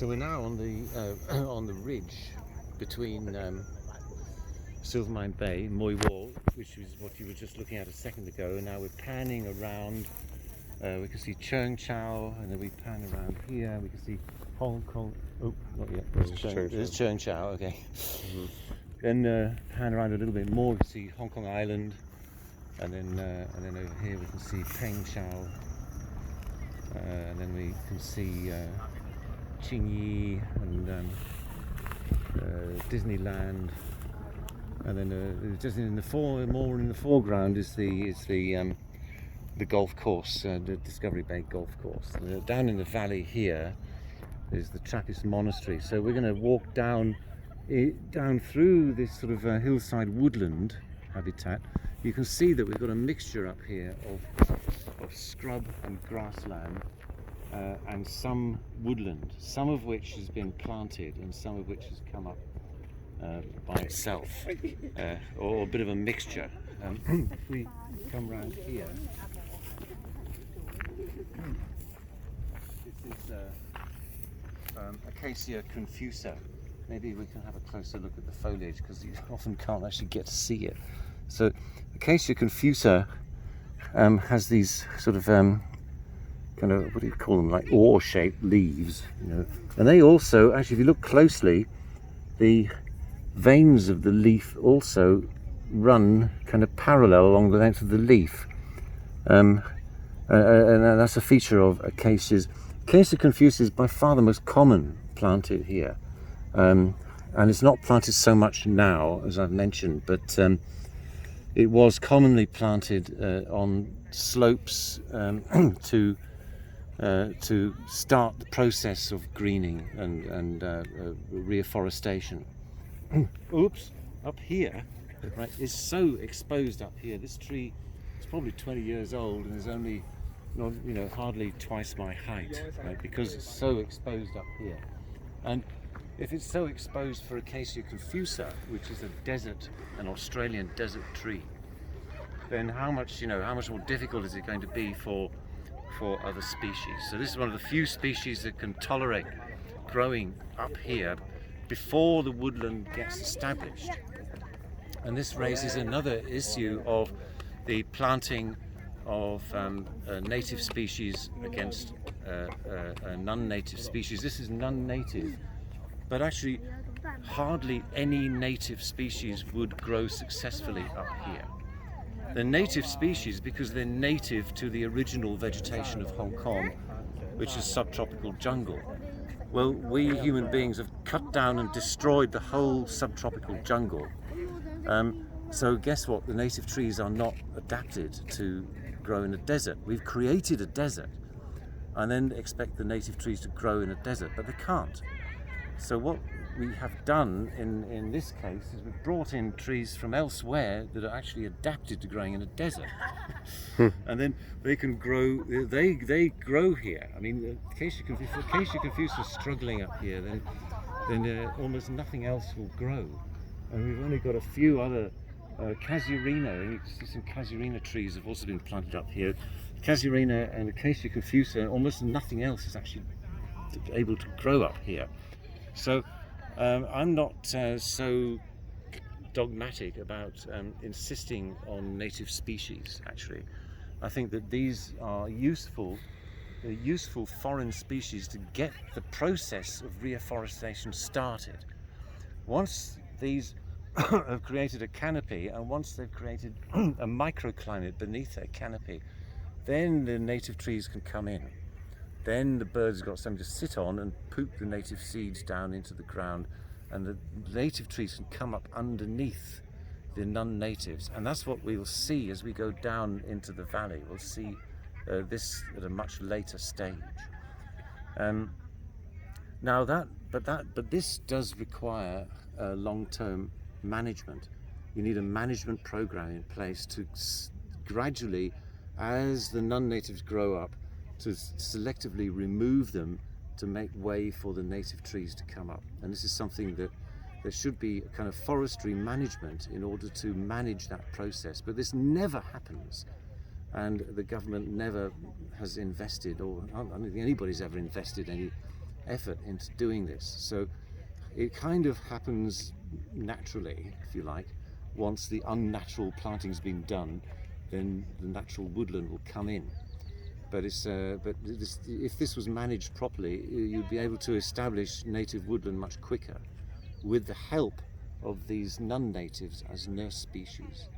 So we're now on the on the ridge between Silvermine Bay, Mui Wo, which is what you were just looking at a second ago, and now we're panning around. We can see Cheung Chau, and then we pan around here. We can see Hong Kong. Oh, not yet. There's Cheung Chau. Okay. Mm-hmm. Then pan around a little bit more. We can see Hong Kong Island, and then over here we can see Peng Chau, and then we can see Qingyi and Disneyland, and then just in the more in the foreground is the golf course, the Discovery Bay golf course. Down in the valley here is the Trappist Monastery. So we're going to walk down through this sort of hillside woodland habitat. You can see that we've got a mixture up here of scrub and grassland. And some woodland, some of which has been planted and some of which has come up by itself, or a bit of a mixture. If we come round here, this is Acacia confusa. Maybe we can have a closer look at the foliage because you often can't actually get to see it. So Acacia confusa has these sort of kind of, what do you call them, like oar-shaped leaves, you know. And they also, actually, if you look closely, the veins of the leaf also run kind of parallel along the length of the leaf, and that's a feature of acacias. Acacia confusa is by far the most common planted here, and it's not planted so much now, as I've mentioned, but it was commonly planted on slopes to start the process of greening and reforestation. Oops, up here, right, it's so exposed up here. This tree is probably 20 years old and is only, hardly twice my height, right, because it's so exposed up here. And if it's so exposed for Acacia confusa, which is an Australian desert tree, then how much more difficult is it going to be for other species? So this is one of the few species that can tolerate growing up here before the woodland gets established. And this raises another issue of the planting of native species against non-native species. This is non-native, but actually hardly any native species would grow successfully up here. They're native species because they're native to the original vegetation of Hong Kong, which is subtropical jungle. Well, we human beings have cut down and destroyed the whole subtropical jungle. So guess what? The native trees are not adapted to grow in a desert. We've created a desert and then expect the native trees to grow in a desert, but they can't. So what we have done in this case is we've brought in trees from elsewhere that are actually adapted to growing in a desert. And then they can grow, they grow here. I mean, Acacia confusa is struggling up here, then almost nothing else will grow. And we've only got a few other Casuarina, you can see some Casuarina trees have also been planted up here. Casuarina and Acacia confusa, almost nothing else is actually able to grow up here. So I'm not so dogmatic about insisting on native species, actually. I think that these are useful foreign species to get the process of reforestation started. Once these have created a canopy, and once they've created a microclimate beneath their canopy, then the native trees can come in. Then the birds have got something to sit on and poop the native seeds down into the ground, and the native trees can come up underneath the non-natives. And that's what we'll see as we go down into the valley. We'll see this at a much later stage. But this does require long-term management. You need a management program in place to gradually, as the non-natives grow up, to selectively remove them to make way for the native trees to come up. And this is something that there should be a kind of forestry management in order to manage that process. But this never happens, and the government never has invested, or I don't think anybody's ever invested any effort into doing this. So it kind of happens naturally, if you like. Once the unnatural planting's been done, then the natural woodland will come in. But if this was managed properly, you'd be able to establish native woodland much quicker with the help of these non-natives as nurse species.